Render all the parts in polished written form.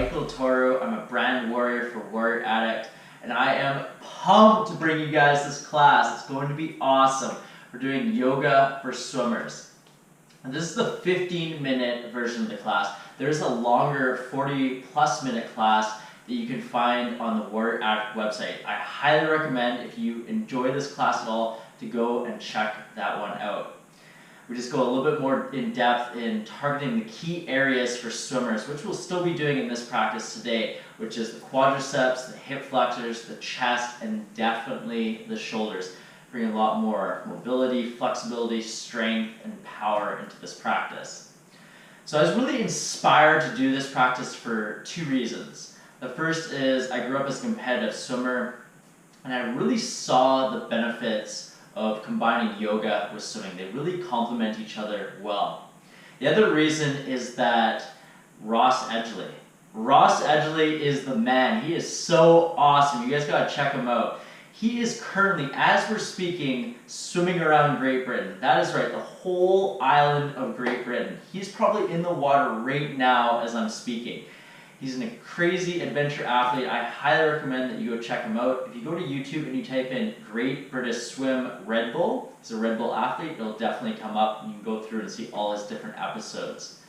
Michael Toru. I'm a brand warrior for Warrior Addict, and I am pumped to bring you guys this class. It's going to be awesome. We're doing yoga for swimmers. And this is the 15-minute version of the class. There's a longer 40+ minute class that you can find on the Warrior Addict website. I highly recommend, if you enjoy this class at all, to go and check that one out. We just go a little bit more in depth in targeting the key areas for swimmers, which we'll still be doing in this practice today, which is the quadriceps, the hip flexors, the chest, and definitely the shoulders. Bring a lot more mobility, flexibility, strength, and power into this practice. So I was really inspired to do this practice for two reasons. The first is I grew up as a competitive swimmer, and I really saw the benefits of combining yoga with swimming. They really complement each other well. The other reason is that Ross Edgley is the man. He is so awesome. You guys gotta check him out. He is currently, as we're speaking, swimming around Great Britain. That is right, the whole island of Great Britain. He's probably in the water right now as I'm speaking. He's a crazy adventure athlete. I highly recommend that you go check him out. If you go to YouTube and you type in Great British Swim Red Bull, he's a Red Bull athlete, it'll definitely come up, and you can go through and see all his different episodes.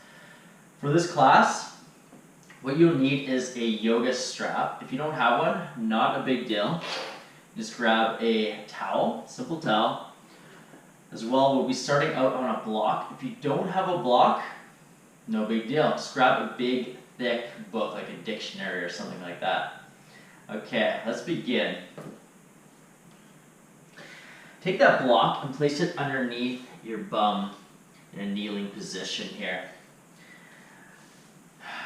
For this class, what you'll need is a yoga strap. If you don't have one, not a big deal. Just grab a towel, simple towel. As well, we'll be starting out on a block. If you don't have a block, no big deal. Just grab a big, thick book, like a dictionary or something like that. Okay, let's begin. Take that block and place it underneath your bum in a kneeling position here.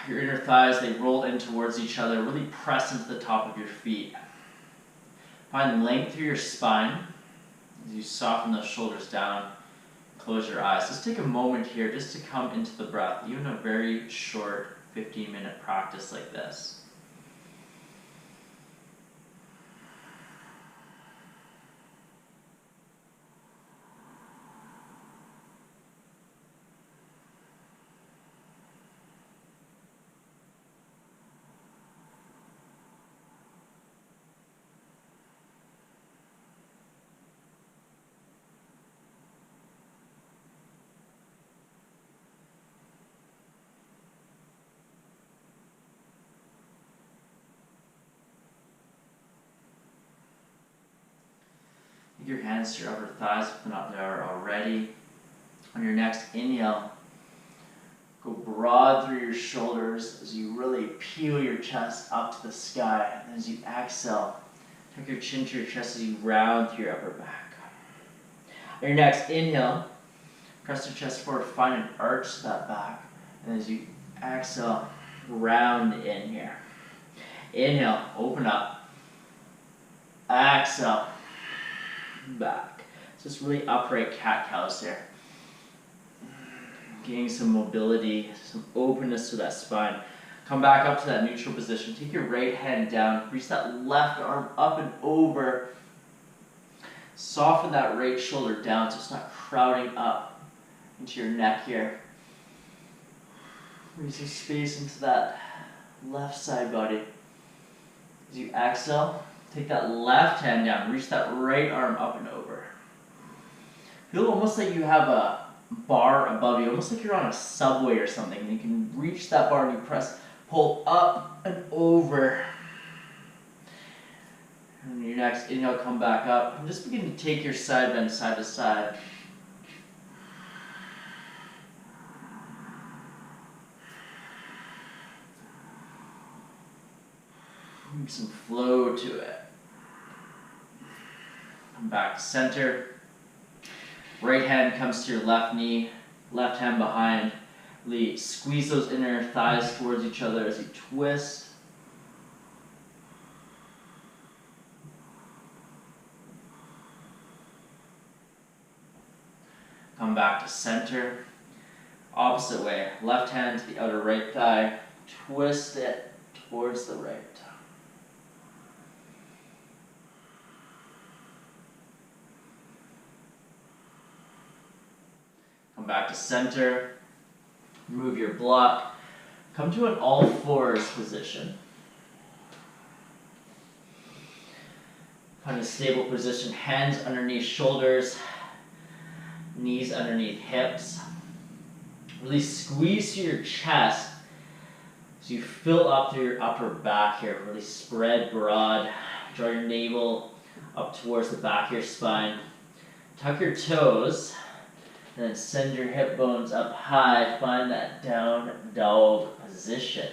Your inner thighs, they roll in towards each other. Really press into the top of your feet. Find length through your spine as you soften those shoulders down. Close your eyes. Just take a moment here just to come into the breath, even a very short 15-minute practice like this. Your hands to your upper thighs if they're not there already. On your next inhale, go broad through your shoulders as you really peel your chest up to the sky. And as you exhale, tuck your chin to your chest as you round through your upper back. On your next inhale, press your chest forward, find an arch to that back. And as you exhale, round in here. Inhale, open up. Exhale. Back. So it's really upright cat-cows here. Getting some mobility, some openness to that spine. Come back up to that neutral position. Take your right hand down. Reach that left arm up and over. Soften that right shoulder down so it's not crowding up into your neck here. Release some space into that left side body. As you exhale, take that left hand down, reach that right arm up and over. Feel almost like you have a bar above you, almost like you're on a subway or something. And you can reach that bar and you press, pull up and over. And your next inhale, come back up. And just begin to take your side bend side to side. Bring some flow to it. Come back to center. Right hand comes to your left knee, left hand behind. Really squeeze those inner thighs towards each other as you twist. Come back to center. Opposite way. Left hand to the outer right thigh. Twist it towards the right. Come back to center. Move your block. Come to an all fours position. Find a stable position, hands underneath shoulders, knees underneath hips. Really squeeze through your chest so you fill up through your upper back here. Really spread broad. Draw your navel up towards the back of your spine. Tuck your toes, and then send your hip bones up high. Find that down dog position.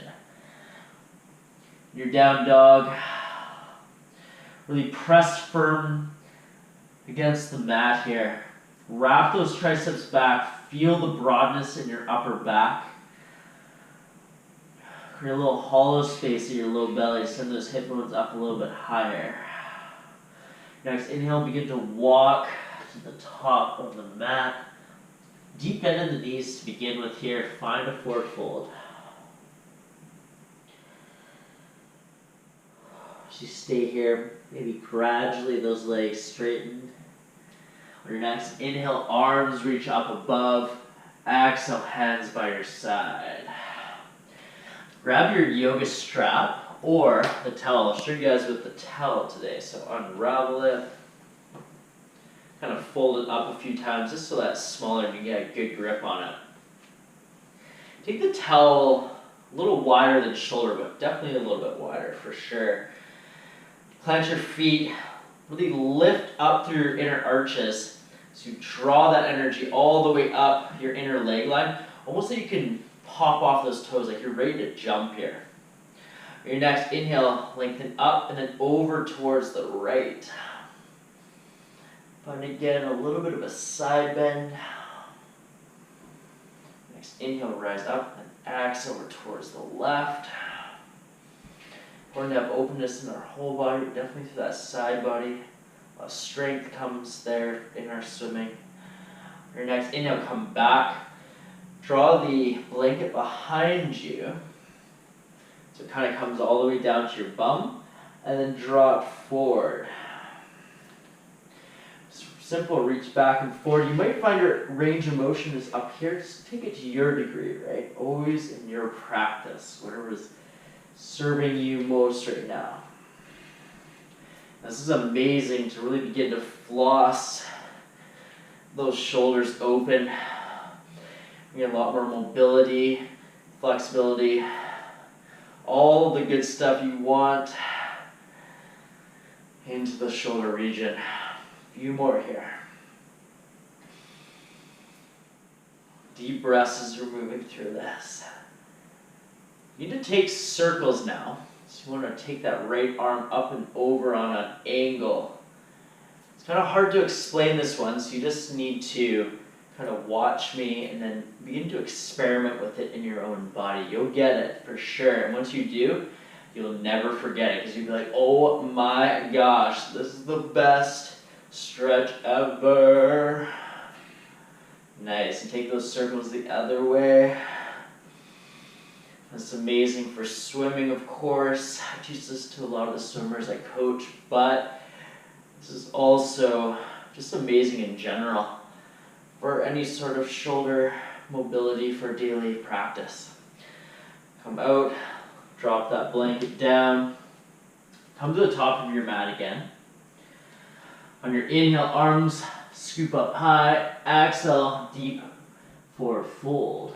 Your down dog, really press firm against the mat here. Wrap those triceps back. Feel the broadness in your upper back. Create a little hollow space in your low belly. Send those hip bones up a little bit higher. Next, inhale, begin to walk to the top of the mat. Deep bend in the knees to begin with here. Find a forward fold. As you stay here, maybe gradually those legs straighten. On your next inhale, arms reach up above. Exhale, hands by your side. Grab your yoga strap or the towel. I'll show you guys with the towel today. So unravel it. Kind of fold it up a few times just so that's smaller and you get a good grip on it. Take the towel a little wider than shoulder width, definitely a little bit wider for sure. Plant your feet, really lift up through your inner arches. So you draw that energy all the way up your inner leg line, almost so you can pop off those toes like you're ready to jump here. Your next inhale, lengthen up and then over towards the right. Find again a little bit of a side bend. Next inhale, rise up and exhale over towards the left. We're going to have openness in our whole body, definitely through that side body. A lot of strength comes there in our swimming. Your next inhale, come back. Draw the blanket behind you. So it kind of comes all the way down to your bum. And then draw it forward. Simple, reach back and forward. You might find your range of motion is up here. Just take it to your degree, right? Always in your practice, whatever is serving you most right now. This is amazing to really begin to floss those shoulders open. You get a lot more mobility, flexibility, all the good stuff you want into the shoulder region. A few more here. Deep breaths as you're moving through this. You need to take circles now. So you want to take that right arm up and over on an angle. It's kind of hard to explain this one, so you just need to kind of watch me and then begin to experiment with it in your own body. You'll get it for sure. And once you do, you'll never forget it because you'll be like, oh my gosh, this is the best stretch ever. Nice. And take those circles the other way. That's amazing for swimming, of course. I teach this to a lot of the swimmers I coach, but this is also just amazing in general for any sort of shoulder mobility for daily practice. Come out, drop that blanket down, come to the top of your mat again. On your inhale, arms scoop up high, exhale, deep forward fold.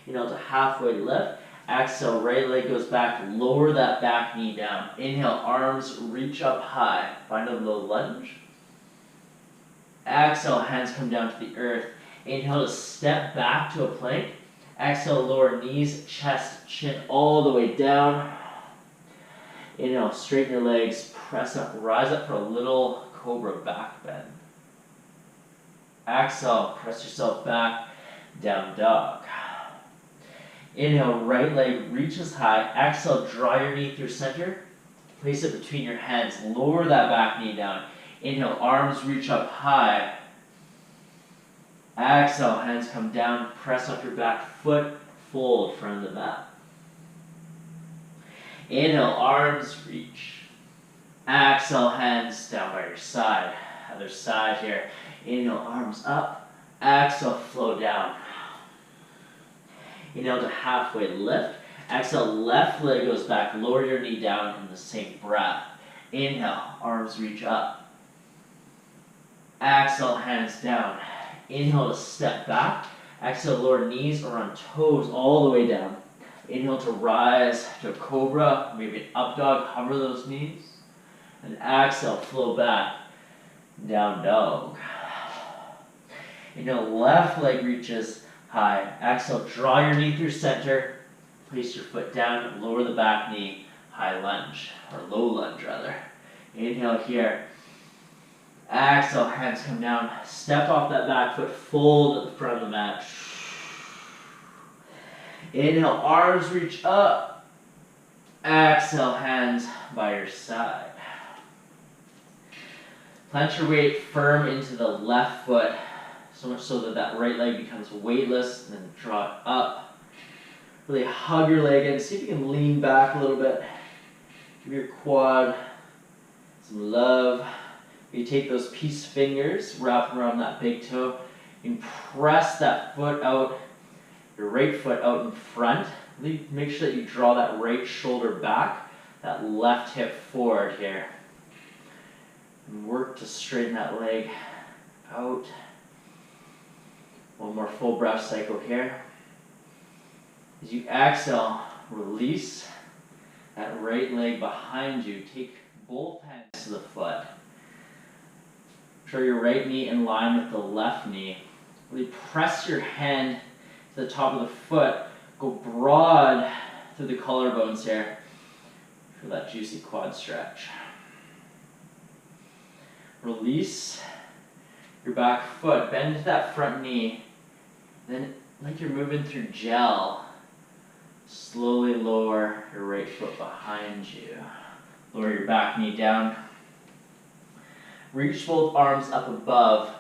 Inhale to halfway lift. Exhale, right leg goes back. Lower that back knee down. Inhale, arms reach up high. Find a low lunge. Exhale, hands come down to the earth. Inhale to step back to a plank. Exhale, lower knees, chest, chin all the way down. Inhale, straighten your legs, press up, rise up for a little cobra back bend. Exhale, press yourself back, down dog. Inhale, right leg reaches high. Exhale, draw your knee through center. Place it between your hands. Lower that back knee down. Inhale, arms reach up high. Exhale, hands come down. Press up your back foot. Fold front of the mat. Inhale, arms reach. Exhale, hands down by your side. Other side here. Inhale, arms up. Exhale, flow down. Inhale to halfway lift. Exhale, left leg goes back. Lower your knee down in the same breath. Inhale, arms reach up. Exhale, hands down. Inhale to step back. Exhale, lower knees or on toes all the way down. Inhale to rise to a cobra, maybe an up dog, hover those knees. And exhale, flow back, down dog. Inhale, left leg reaches high. Exhale, draw your knee through center. Place your foot down, lower the back knee, high lunge, or low lunge rather. Inhale here. Exhale, hands come down. Step off that back foot, fold at the front of the mat. Inhale, arms reach up. Exhale, hands by your side. Plant your weight firm into the left foot, so much so that that right leg becomes weightless, and then draw it up. Really hug your leg in. See if you can lean back a little bit. Give your quad some love. You take those peace fingers, wrap them around that big toe, and press that foot out, your right foot out in front. Make sure that you draw that right shoulder back, that left hip forward here. And work to straighten that leg out. One more full breath cycle here. As you exhale, release that right leg behind you. Take both hands to the foot. Draw your right knee in line with the left knee. Really press your hand to the top of the foot. Go broad through the collarbones here. Feel that juicy quad stretch. Release your back foot. Bend to that front knee. Then, like you're moving through gel, slowly lower your right foot behind you. Lower your back knee down. Reach both arms up above.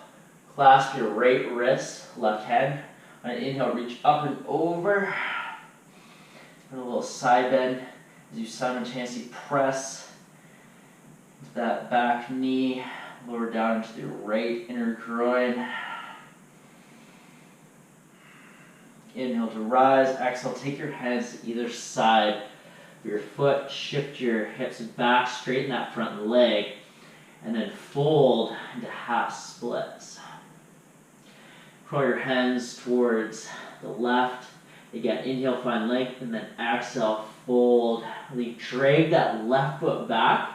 Clasp your right wrist, left hand. On an inhale, reach up and over. And a little side bend as you simultaneously press into that back knee. Lower down into the right inner groin. Inhale to rise. Exhale, take your hands to either side of your foot. Shift your hips back, straighten that front leg. And then fold into half splits. Crawl your hands towards the left. Again, inhale, find length, and then exhale, fold. Really drag that left foot back.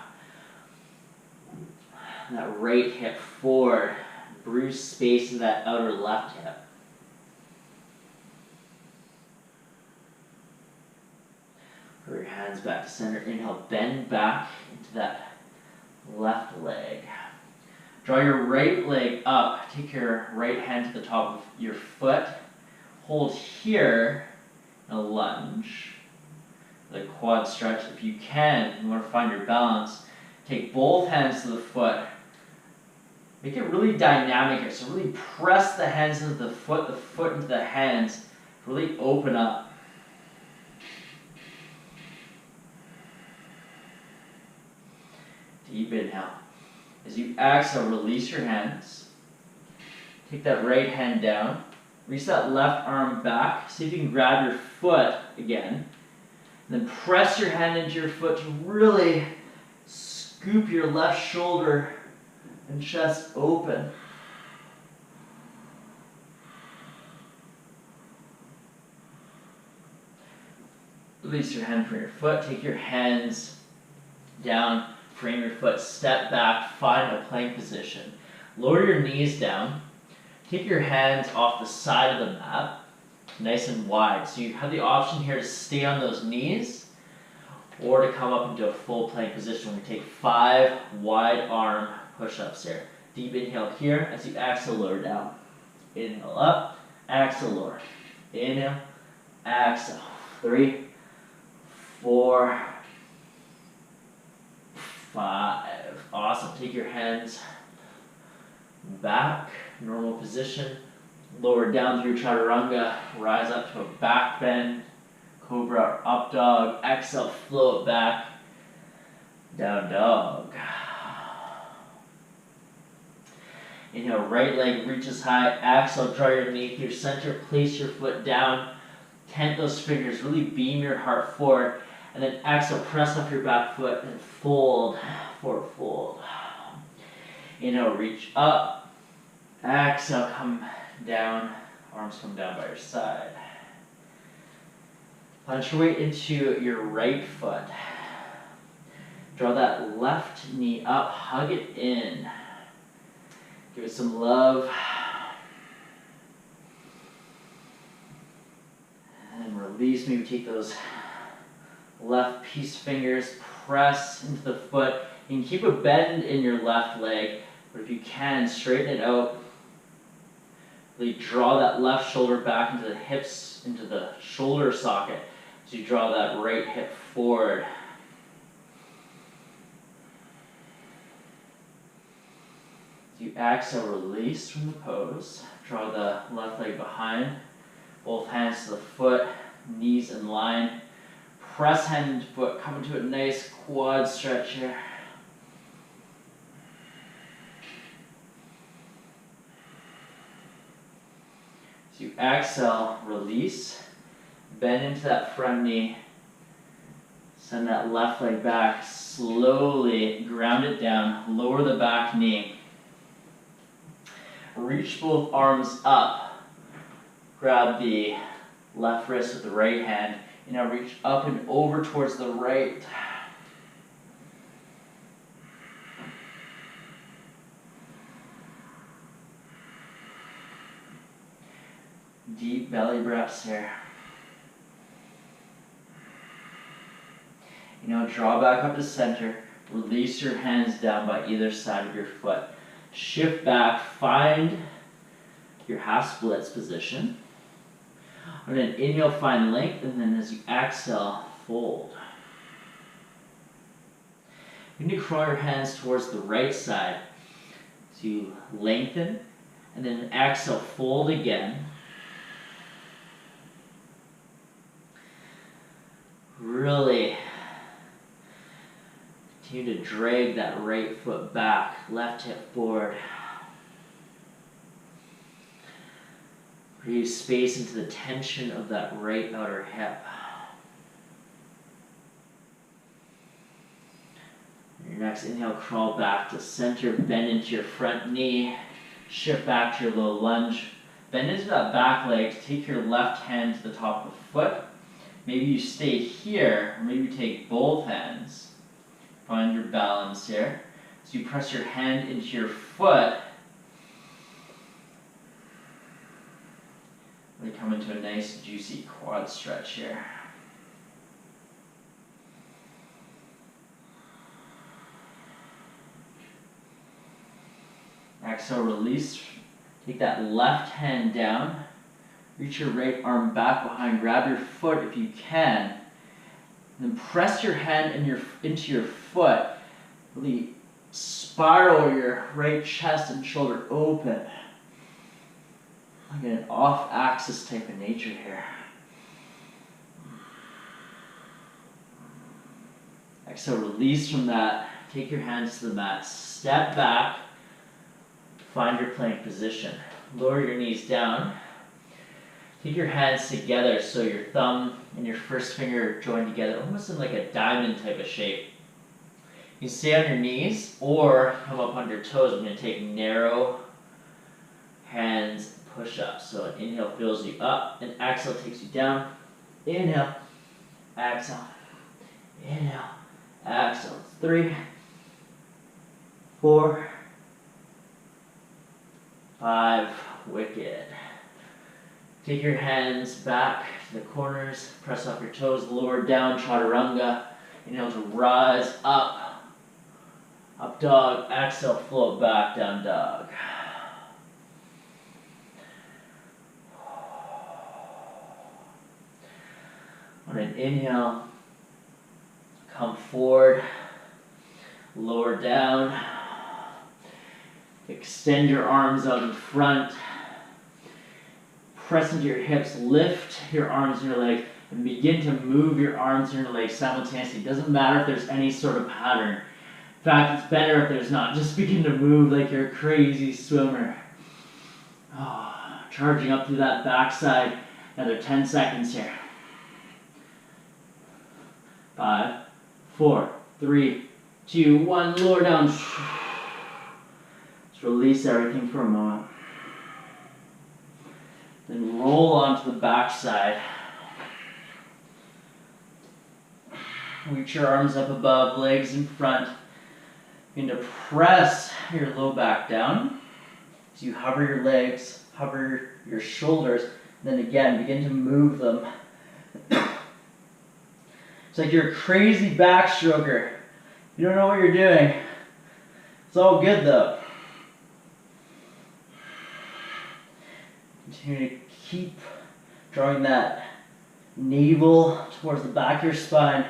That right hip forward. Bruise space in that outer left hip. Put your hands back to center. Inhale, bend back into that left leg. Draw your right leg up. Take your right hand to the top of your foot. Hold here in a lunge. The quad stretch. If you can, you want to find your balance. Take both hands to the foot. Make it really dynamic here. So really press the hands into the foot into the hands. Really open up. Deep inhale. As you exhale, release your hands. Take that right hand down. Reach that left arm back. See if you can grab your foot again. And then press your hand into your foot to really scoop your left shoulder and chest open. Release your hand from your foot. Take your hands down. Frame your foot, step back, find a plank position. Lower your knees down. Take your hands off the side of the mat, nice and wide. So you have the option here to stay on those knees or to come up into a full plank position. We take 5 wide arm push-ups here. Deep inhale here as you exhale, lower down. Inhale up, exhale, lower. Inhale, exhale. 3, 4, 5. Awesome. Take your hands back, normal position. Lower down through chaturanga. Rise up to a back bend. Cobra or up dog. Exhale, float back. Down dog. Inhale, right leg reaches high. Exhale, draw your knee through center. Place your foot down. Tent those fingers, really beam your heart forward, and then exhale, press off your back foot and fold, forward fold. Inhale, reach up. Exhale, come down, arms come down by your side. Punch your weight into your right foot. Draw that left knee up, hug it in. Give it some love. And release, maybe take those left peace fingers, press into the foot. You can keep a bend in your left leg, but if you can, straighten it out. Really draw that left shoulder back into the hips, into the shoulder socket. So you draw that right hip forward. As you exhale, release from the pose. Draw the left leg behind. Both hands to the foot, knees in line. Press hand into foot, come into a nice quad stretch here. As you exhale, release. Bend into that front knee. Send that left leg back. Slowly ground it down. Lower the back knee. Reach both arms up. Grab the left wrist with the right hand. And now reach up and over towards the right. Deep belly breaths here. You know, draw back up to center. Release your hands down by either side of your foot. Shift back, find your half splits position. And then inhale, find length, and then as you exhale, fold. You need to crawl your hands towards the right side. So you lengthen, and then exhale, fold again. Really continue to drag that right foot back, left hip forward. Breathe space into the tension of that right outer hip. Your next inhale, crawl back to center, bend into your front knee, shift back to your low lunge. Bend into that back leg, take your left hand to the top of the foot. Maybe you stay here, or maybe you take both hands. Find your balance here. So you press your hand into your foot. Really come into a nice juicy quad stretch here. Exhale, release. Take that left hand down. Reach your right arm back behind. Grab your foot if you can. And then press your hand into your foot. Really spiral your right chest and shoulder open. Like an off-axis type of nature here. Exhale, release from that. Take your hands to the mat. Step back. Find your plank position. Lower your knees down. Take your hands together so your thumb and your first finger are joined together, almost in like a diamond type of shape. You can stay on your knees or come up on your toes. I'm going to take narrow hands push up. So an inhale fills you up, and exhale takes you down. Inhale, exhale, inhale, exhale. 3, 4, 5, wicked. Take your hands back to the corners, press off your toes, lower down, chaturanga. Inhale to rise up, up dog, exhale, float back, down dog. On an inhale, come forward, lower down, extend your arms out in front, press into your hips, lift your arms and your legs, and begin to move your arms and your legs simultaneously. It doesn't matter if there's any sort of pattern. In fact, it's better if there's not. Just begin to move like you're a crazy swimmer. Oh, charging up through that backside. Another 10 seconds here. 5, 4, 3, 2, 1. Lower down. Just release everything for a moment. Then roll onto the back side. Reach your arms up above, legs in front. Begin to press your low back down. So you hover your legs, hover your shoulders, then again begin to move them. It's like you're a crazy backstroker. You don't know what you're doing. It's all good though. Continue to keep drawing that navel towards the back of your spine.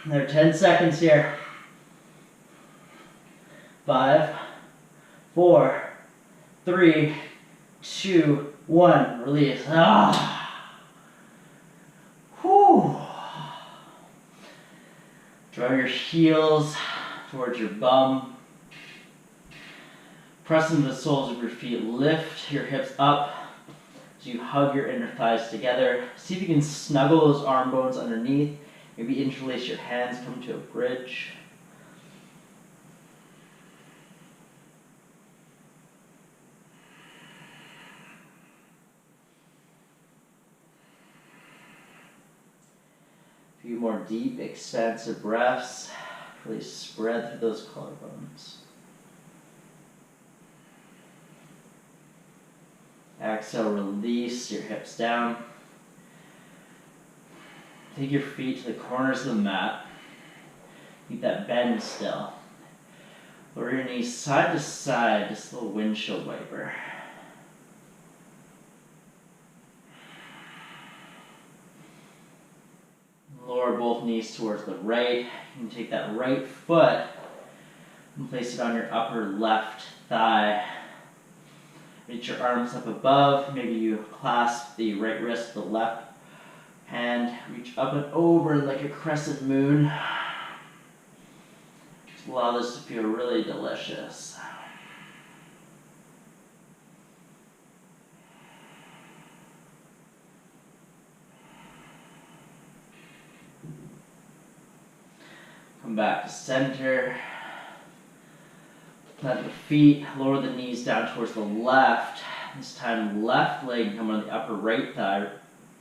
Another 10 seconds here. 5, 4, 3, 2, 1. Release. Whew. Draw your heels towards your bum. Press into the soles of your feet. Lift your hips up as you hug your inner thighs together. See if you can snuggle those arm bones underneath. Maybe interlace your hands, come to a bridge. A few more deep, expansive breaths. Really spread through those collarbones. Exhale, release your hips down. Take your feet to the corners of the mat. Keep that bend still. Lower your knees side to side, just a little windshield wiper. Lower both knees towards the right. You can take that right foot and place it on your upper left thigh. Reach your arms up above. Maybe you clasp the right wrist with the left hand. Reach up and over like a crescent moon. Just allow this to feel really delicious. Come back to center. Plant the feet, lower the knees down towards the left. This time left leg come on the upper right thigh.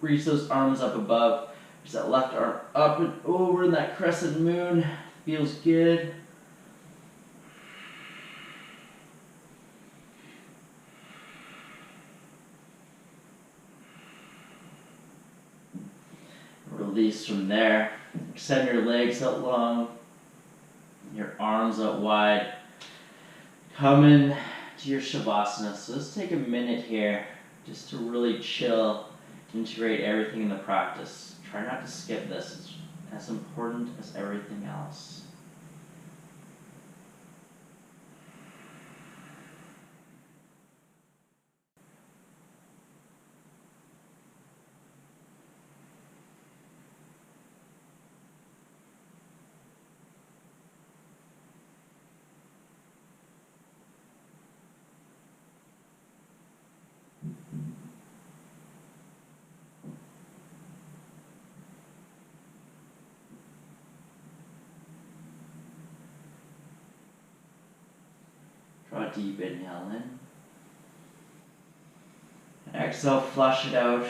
Reach those arms up above. Reach that left arm up and over in that crescent moon. Feels good. Release from there. Extend your legs out long. Your arms out wide. Come in to your Shavasana. So let's take a minute here just to really chill, integrate everything in the practice. Try not to skip this. It's as important as everything else. Draw a deep inhale in. And exhale, flush it out.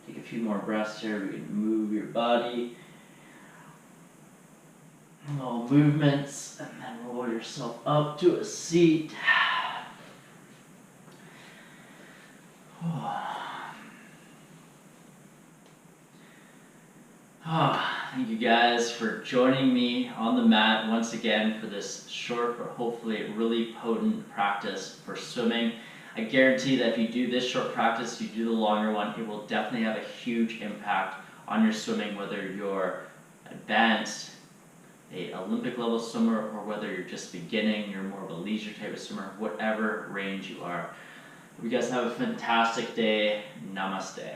Take a few more breaths here. We can move your body. Little movements, and then roll yourself up to a seat. Thank you guys for joining me on the mat once again for this short but hopefully really potent practice for swimming. I guarantee that if you do this short practice, you do the longer one, it will definitely have a huge impact on your swimming, whether you're advanced, an Olympic level swimmer, or whether you're just beginning, you're more of a leisure type of swimmer, whatever range you are. Hope you guys have a fantastic day. Namaste.